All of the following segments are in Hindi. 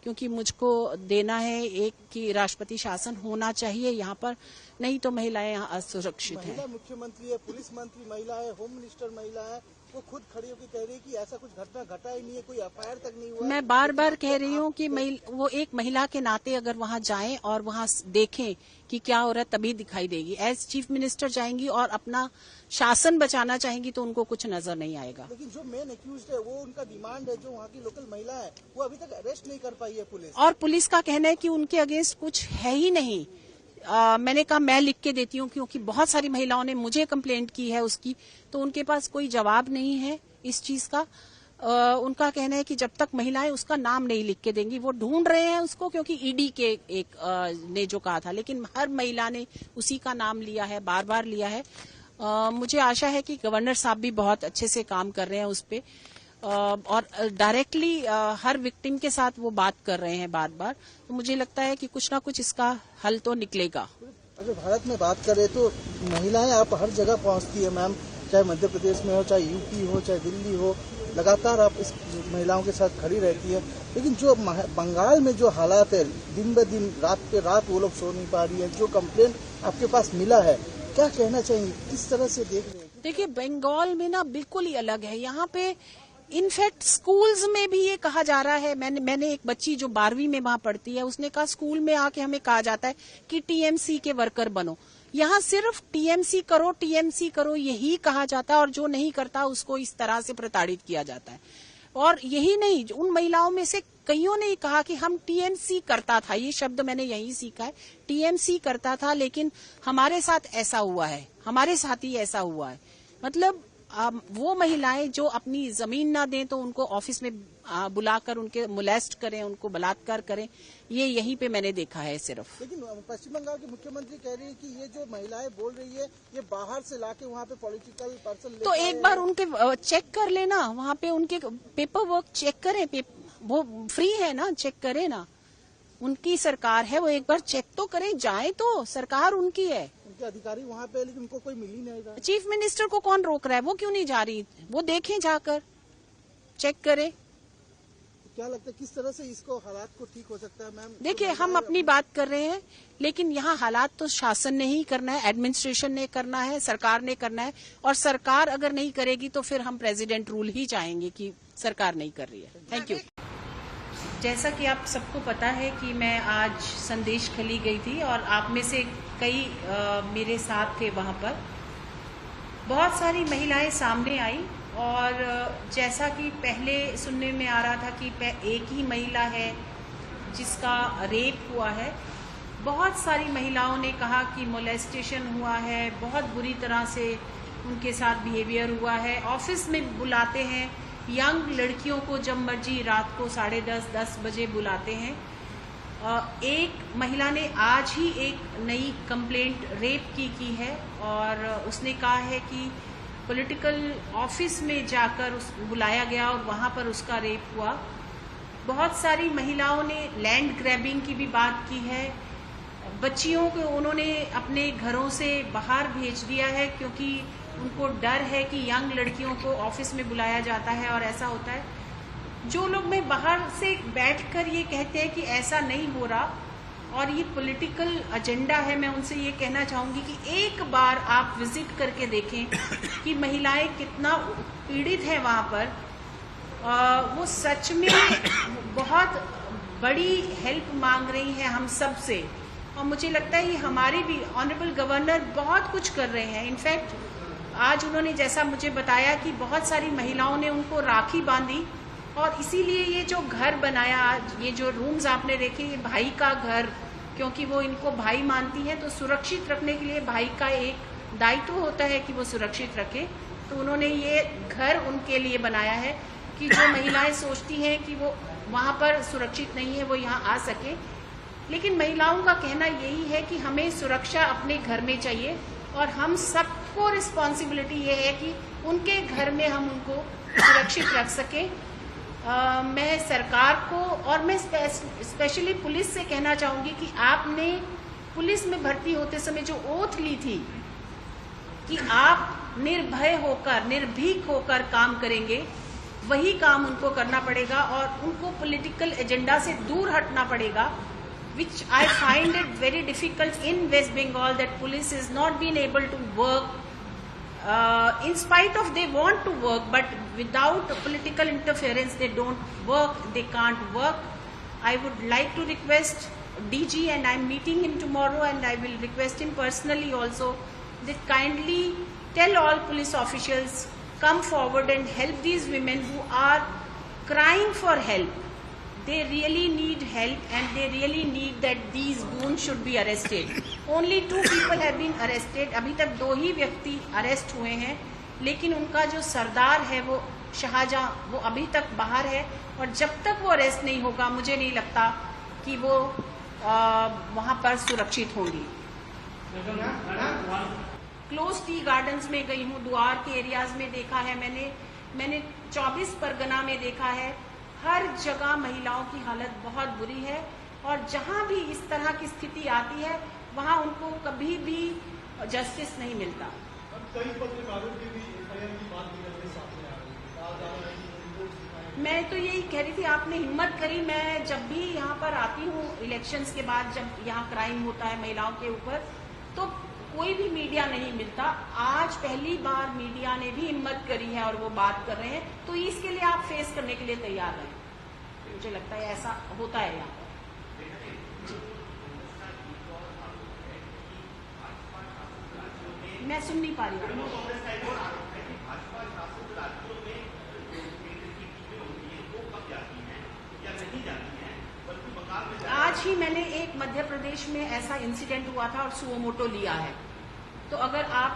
क्योंकि मुझको देना है एक कि राष्ट्रपति शासन होना चाहिए यहाँ पर, नहीं तो महिलाएं यहाँ असुरक्षित हैं। महिला मुख्यमंत्री है, पुलिस मंत्री महिला है, होम मिनिस्टर महिला है, वो खुद खड़ी होकर कह रही है कि ऐसा कुछ घटना घटा ही नहीं है, कोई एफआईआर तक नहीं हुआ। मैं बार बार कह रही हूँ कि वो एक महिला के नाते अगर वहाँ जाएं और वहाँ देखें कि क्या हो रहा है तभी दिखाई देगी। एज चीफ मिनिस्टर जाएंगी और अपना शासन बचाना चाहेंगी तो उनको कुछ नजर नहीं आएगा। लेकिन जो मेन एक्यूज्ड है वो उनका डिमांड है, जो वहाँ की लोकल महिला है वो अभी तक अरेस्ट नहीं कर पाई है पुलिस। और पुलिस का कहना है कि उनके अगेंस्ट कुछ है ही नहीं। मैंने कहा मैं लिख के देती हूँ, क्योंकि बहुत सारी महिलाओं ने मुझे कंप्लेंट की है उसकी, तो उनके पास कोई जवाब नहीं है इस चीज का। उनका कहना है कि जब तक महिलाएं उसका नाम नहीं लिख के देंगी, वो ढूंढ रहे हैं उसको, क्योंकि ईडी के एक ने जो कहा था, लेकिन हर महिला ने उसी का नाम लिया है, बार बार लिया है। मुझे आशा है कि गवर्नर साहब भी बहुत अच्छे से काम कर रहे हैं उस पे, और डायरेक्टली हर विक्टिम के साथ वो बात कर रहे हैं बार बार। तो मुझे लगता है कि कुछ ना कुछ इसका हल तो निकलेगा। अगर भारत में बात करें तो महिलाएं आप हर जगह पहुंचती है मैम, चाहे मध्य प्रदेश में हो, चाहे यूपी हो, चाहे दिल्ली हो, लगातार आप इस महिलाओं के साथ खड़ी रहती है। लेकिन जो बंगाल में जो हालात है, दिन ब दिन रात पे रात वो लोग सो नहीं पा रही है, जो कंप्लेंट आपके पास मिला है, क्या कहना चाहिए, किस तरह से देख रहे हैं? देखिए, बंगाल में ना बिल्कुल ही अलग है। यहाँ पे इनफैक्ट स्कूल्स में भी ये कहा जा रहा है, मैंने एक बच्ची जो 12वीं में वहां पढ़ती है, उसने कहा स्कूल में आके हमें कहा जाता है कि टीएमसी के वर्कर बनो। यहाँ सिर्फ टीएमसी करो यही कहा जाता है, और जो नहीं करता उसको इस तरह से प्रताड़ित किया जाता है। और यही नहीं, उन महिलाओं में से कईयों ने कहा कि हम टीएमसी करता था, ये शब्द मैंने यही सीखा है, टीएमसी करता था, लेकिन हमारे साथ ऐसा हुआ है, हमारे साथ ही ऐसा हुआ है। मतलब वो महिलाएं जो अपनी जमीन ना दें तो उनको ऑफिस में बुलाकर उनके मोलेस्ट करें, उनको बलात्कार करें, ये यहीं पे मैंने देखा है सिर्फ। लेकिन पश्चिम बंगाल की मुख्यमंत्री कह रही है कि ये जो महिलाएं बोल रही है ये बाहर से लाके वहाँ पे पॉलिटिकल पर्सन, तो एक बार उनके चेक कर लेना, वहाँ पे उनके पेपर वर्क चेक करें, वो फ्री है ना, चेक करें ना, उनकी सरकार है, वो एक बार चेक तो करें, जाए तो, सरकार उनकी है, उनके अधिकारी वहाँ पे, लेकिन उनको कोई मिल ही नहीं रहा। चीफ मिनिस्टर को कौन रोक रहा है, वो क्यों नहीं जा रही, वो देखें, जाकर चेक करें। क्या लगता है किस तरह से इसको हालात को ठीक हो सकता है मैम? देखिए, हम अपनी बात कर रहे हैं, लेकिन यहाँ हालात तो शासन ने ही करना है, एडमिनिस्ट्रेशन ने करना है, सरकार ने करना है, और सरकार अगर नहीं करेगी तो फिर हम प्रेसिडेंट रूल ही चाहेंगे कि सरकार नहीं कर रही है। Thank you. जैसा कि आप सबको पता है कि मैं आज संदेश खली गई थी, और आप में से कई मेरे साथ थे वहाँ पर। बहुत सारी महिलाएं सामने आई, और जैसा कि पहले सुनने में आ रहा था कि एक ही महिला है जिसका रेप हुआ है, बहुत सारी महिलाओं ने कहा कि मोलेस्टेशन हुआ है, बहुत बुरी तरह से उनके साथ बिहेवियर हुआ है। ऑफिस में बुलाते हैं यंग लड़कियों को, जब मर्जी रात को 10:30-10 बजे बुलाते हैं। एक महिला ने आज ही एक नई कंप्लेंट रेप की है, और उसने कहा है कि पॉलिटिकल ऑफिस में जाकर बुलाया गया और वहां पर उसका रेप हुआ। बहुत सारी महिलाओं ने लैंड ग्रैबिंग की भी बात की है। बच्चियों को उन्होंने अपने घरों से बाहर भेज दिया है, क्योंकि उनको डर है कि यंग लड़कियों को ऑफिस में बुलाया जाता है और ऐसा होता है। जो लोग मैं बाहर से बैठकर ये कहते हैं कि ऐसा नहीं हो रहा और ये पॉलिटिकल एजेंडा है, मैं उनसे ये कहना चाहूंगी कि एक बार आप विजिट करके देखें कि महिलाएं कितना पीड़ित हैं वहां पर। वो सच में बहुत बड़ी हेल्प मांग रही हैं हम सब से, और मुझे लगता है ये हमारे भी ऑनरेबल गवर्नर बहुत कुछ कर रहे हैं। इनफैक्ट आज उन्होंने जैसा मुझे बताया कि बहुत सारी महिलाओं ने उनको राखी बांधी, और इसीलिए ये जो घर बनाया, ये जो रूम्स आपने देखे, ये भाई का घर, क्योंकि वो इनको भाई मानती हैं, तो सुरक्षित रखने के लिए भाई का एक दायित्व होता है कि वो सुरक्षित रखे। तो उन्होंने ये घर उनके लिए बनाया है कि जो महिलाएं सोचती हैं कि वो वहां पर सुरक्षित नहीं है, वो यहाँ आ सके। लेकिन महिलाओं का कहना यही है कि हमें सुरक्षा अपने घर में चाहिए, और हम सबको रिस्पॉन्सिबिलिटी ये है कि उनके घर में हम उनको सुरक्षित रख सकें। मैं सरकार को और मैं स्पेशली पुलिस से कहना चाहूंगी कि आपने पुलिस में भर्ती होते समय जो ओथ ली थी कि आप निर्भय होकर, निर्भीक होकर काम करेंगे, वही काम उनको करना पड़ेगा और उनको पॉलिटिकल एजेंडा से दूर हटना पड़ेगा, which I find it very difficult in West Bengal that police is not being able to work in spite of they want to work, but without political interference they don't work, they can't work. I would like to request DG, and I'm meeting him tomorrow, and I will request him personally also, that kindly tell all police officials, come forward and help these women who are crying for help. They really need help, and they really need that these goons should be arrested. Only 2 people have been arrested. अभी तक 2 ही व्यक्ति अरेस्ट हुए हैं, लेकिन उनका जो सरदार है वो शाहजहां, वो अभी तक बाहर है, और जब तक वो अरेस्ट नहीं होगा मुझे नहीं लगता कि वो वहां पर सुरक्षित होंगी। क्लोज टी गार्डन्स में गई हूँ, द्वार के एरियाज में देखा है मैंने 24 परगना में देखा है, हर जगह महिलाओं की हालत बहुत बुरी है, और जहां भी इस तरह की स्थिति आती है वहां उनको कभी भी जस्टिस नहीं मिलता। कई पत्रकारों की भी एफआईआर की बात निकलते सामने आ रही है। मैं तो यही कह रही थी, आपने हिम्मत करी। मैं जब भी यहाँ पर आती हूँ इलेक्शंस के बाद, जब यहाँ क्राइम होता है महिलाओं के ऊपर, तो कोई भी मीडिया नहीं मिलता। आज पहली बार मीडिया ने भी हिम्मत करी है और वो बात कर रहे हैं, तो इसके लिए आप फेस करने के लिए तैयार हैं। मुझे लगता है ऐसा होता है यहाँ पर। मैं सुन नहीं पा रही हूँ। आज ही मैंने एक मध्य प्रदेश में ऐसा इंसिडेंट हुआ था और सुओमोटो लिया है, तो अगर आप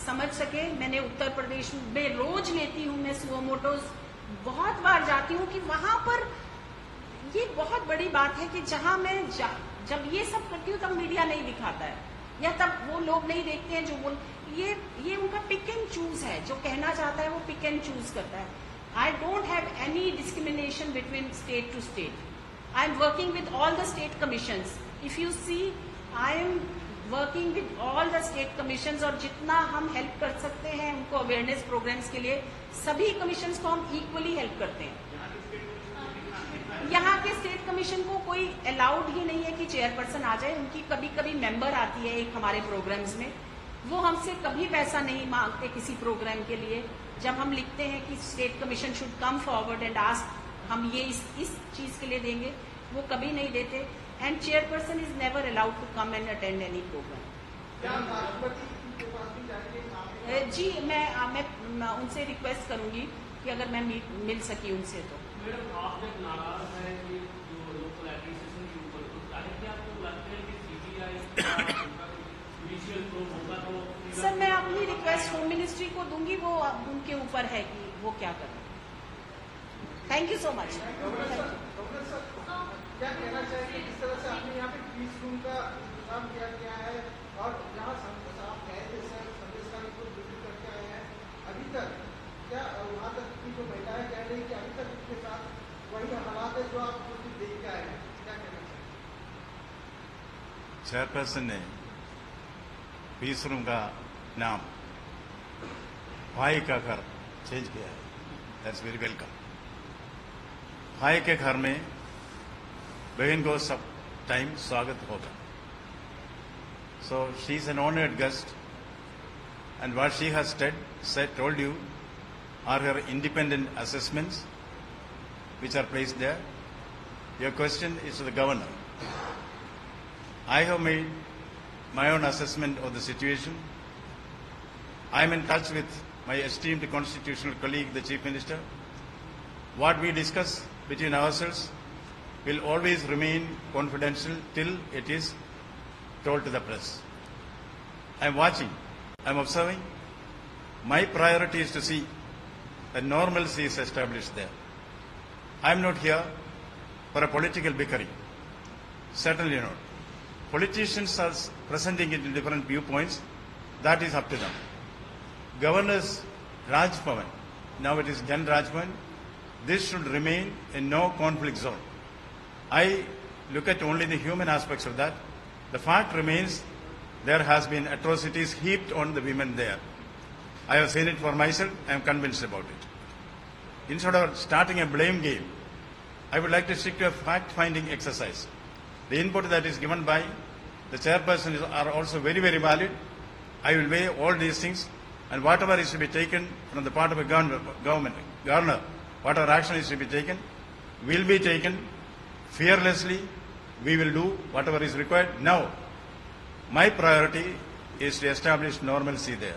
समझ सके, मैंने उत्तर प्रदेश में रोज लेती हूँ मैं सुओमोटोज, बहुत बार जाती हूँ कि वहां पर ये बहुत बड़ी बात है कि जहां मैं जब ये सब करती हूँ तब मीडिया नहीं दिखाता है, या तब वो लोग नहीं देखते हैं जो बोल, ये उनका पिक एंड चूज है, जो कहना चाहता है वो पिक एंड चूज करता है। I don't have any discrimination between state to state. I am working with all the state commissions. If you see, I am working with all the state commissions, और जितना हम हेल्प कर सकते हैं उनको अवेयरनेस प्रोग्राम्स के लिए, सभी कमीशंस को हम इक्वली हेल्प करते हैं। यहाँ के स्टेट कमीशन को कोई अलाउड ही नहीं है कि चेयरपर्सन आ जाए, उनकी कभी कभी मेंबर आती है एक हमारे प्रोग्राम्स में, वो हमसे कभी पैसा नहीं मांगते किसी प्रोग्राम के लिए। जब हम लिखते हैं कि state commission should come forward and ask, हम ये इस चीज के लिए देंगे, वो कभी नहीं देते। And chairperson is never allowed to come and attend any programme. जी मैं उनसे रिक्वेस्ट करूंगी कि अगर मैं मिल सकी उनसे तो। मैडम, आप जब नाराज है कि जो लोकल एडमिनिस्ट्रेशन के ऊपर, तो क्या आपको लगता है कि सीबीआई जुडिशियल प्रोब होगा तो? सर, मैं अपनी रिक्वेस्ट होम मिनिस्ट्री को दूंगी, वो उनके ऊपर है कि वो क्या करें। Thank you so much. क्या कहना चाहिए, किस तरह से आपने यहाँ पे पीस रूम का इंतजाम किया गया है, और जहाँ आप गए थे सर संदेश का विजिट करके आए हैं, अभी तक क्या वहाँ तक की जो महिलाएं कह रही कि अभी तक उनके साथ वही हालात है जो आप देख के आए हैं, क्या कहना चाहिए? चेयरपर्सन ने पीस रूम का नाम भाई का घर चेंज किया है, दैट्स वेरी वेलकम। भाई के घर में बहन को सब टाइम स्वागत होगा। So she is an honored guest, and what she has told you are her independent assessments which are placed there. Your question is to the governor. I have made my own assessment of the situation. I am in touch with my esteemed constitutional colleague, the Chief Minister. What we discuss between ourselves will always remain confidential till it is told to the press. I am watching, I am observing. My priority is to see that normalcy is established there. I am not here for a political bickering. Certainly not. Politicians are presenting it in different viewpoints. That is up to them. Governor's Raj Bhavan, now it is Jan Raj Bhavan, this should remain in no conflict zone. I look at only the human aspects of that. The fact remains there has been atrocities heaped on the women there. I have seen it for myself. I am convinced about it. instead of starting a blame game, I would like to stick to a fact-finding exercise. The input that is given by the chairperson are also very, very valid. I will weigh all these things, and whatever is to be taken from the part of a governor, whatever action is to be taken, will be taken fearlessly. We will do whatever is required. Now, my priority is to establish normalcy there,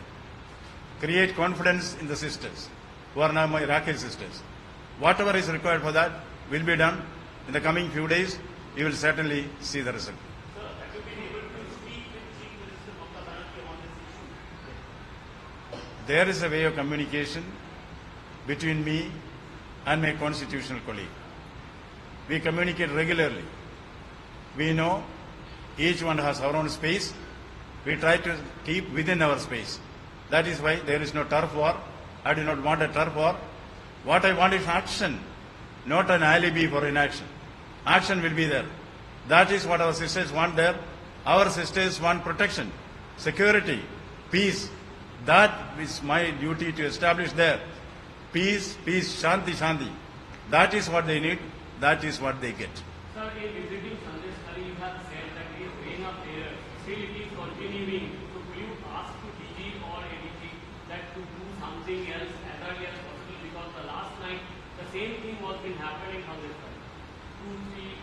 create confidence in the sisters, who are now my Rakhel sisters. Whatever is required for that will be done. In the coming few days, you will certainly see the result. Sir, have you been able to speak with Chief Minister Mamata Banerjee on this issue? There is a way of communication between me and my constitutional colleague. We communicate regularly. We know each one has our own space. We try to keep within our space. That is why there is no turf war. I do not want a turf war. What I want is action, not an alibi for inaction. Action will be there. That is what our sisters want there. Our sisters want protection, security, peace. That is my duty to establish there. Peace, peace, shanti, shanti. That is what they need. That is what they get. Sir, in visiting Sandesh Khari, you have said that he is weighing up there. Still it is continuing. So will you ask to DG or ADG that to do something else as early as possible? Because the last night, the same thing was been happening in Sandesh Khari. 2-3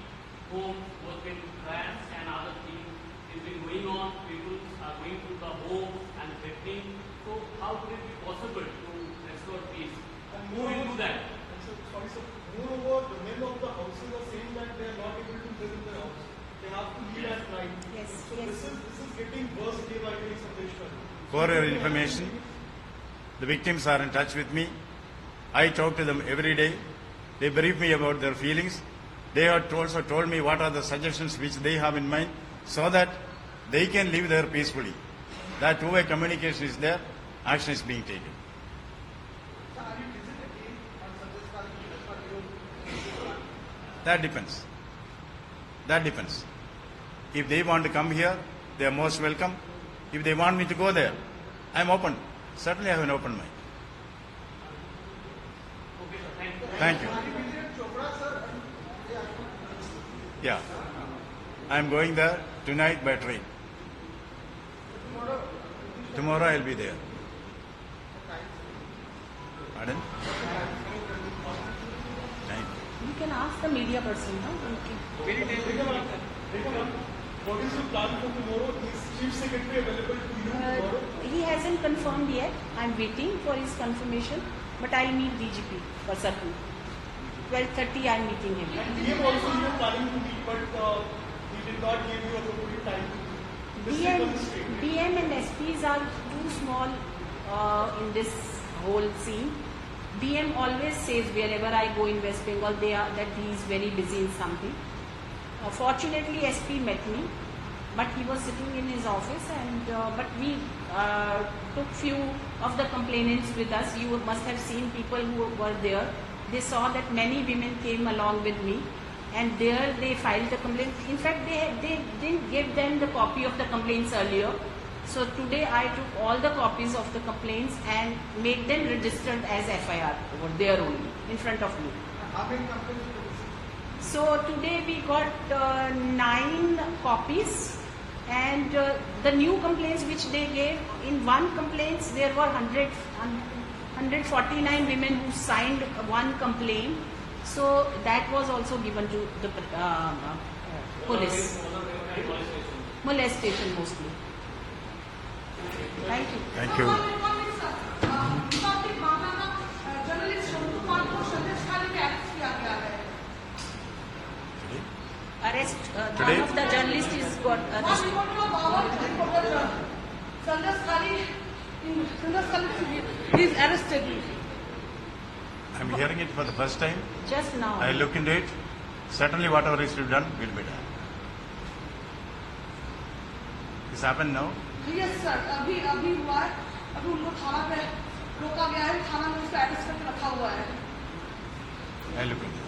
homes was been trashed and other things is been going on. People are going to the homes and threatening. So how could it be possible to restore peace? Who will do that? Sorry, sir. Moreover, the men of the houses are saying that they are not able to live in their house. They have to leave at night. Yes, So yes. this is getting worse day by day, Sandesh Khari. For your information, the victims are in touch with me. I talk to them every day. They brief me about their feelings. They have also told me what are the suggestions which they have in mind so that they can live there peacefully. That two-way communication is there. Action is being taken. Sir, are you visit again on Sandesh Khari? That depends. That depends. If they want to come here, they are most welcome. If they want me to go there, I am open. Certainly I have an open mind. Okay, sir. Thank you. Thank you. Are you visited Chopra, sir? Yeah. I am going there tonight by train. Tomorrow I will be there. Pardon? Thank you. You can ask the media person, no? What is your plan for tomorrow? Is Chief Secretary available to you tomorrow? He hasn't confirmed yet. I'm waiting for his confirmation, but I'll meet DGP for certain. 12:30 I'm meeting him. DM also you were planning to meet, but he did not give you appropriate time to visit on the street. DM and SPs are too small in this whole scene. DM always says wherever I go in West Bengal, that he is very busy in something. Fortunately, SP met me, but he was sitting in his office, and but we took few of the complainants with us. You must have seen people who were there. They saw that many women came along with me, and there they filed the complaint. In fact, they didn't give them the copy of the complaints earlier. So today I took all the copies of the complaints and made them registered as FIR over there only, in front of me. How many complaints did you receive? So today we got 9 copies, and the new complaints which they gave, in one complaints there were 149 women who signed one complaint. So that was also given to the police. Molestation mostly. Thank you. Thank you. Arrest. Today? One of the journalists is got arrested. Sandesh Khari is arrested. I am hearing it for the first time. Just now. I look into it. Certainly whatever is to be done will be done. This happened now. Yes sir, अभी हुआ है, अभी उनको थाना पे रोका गया है, थाना में उसको अरेस्ट करके रखा हुआ है. I look into it.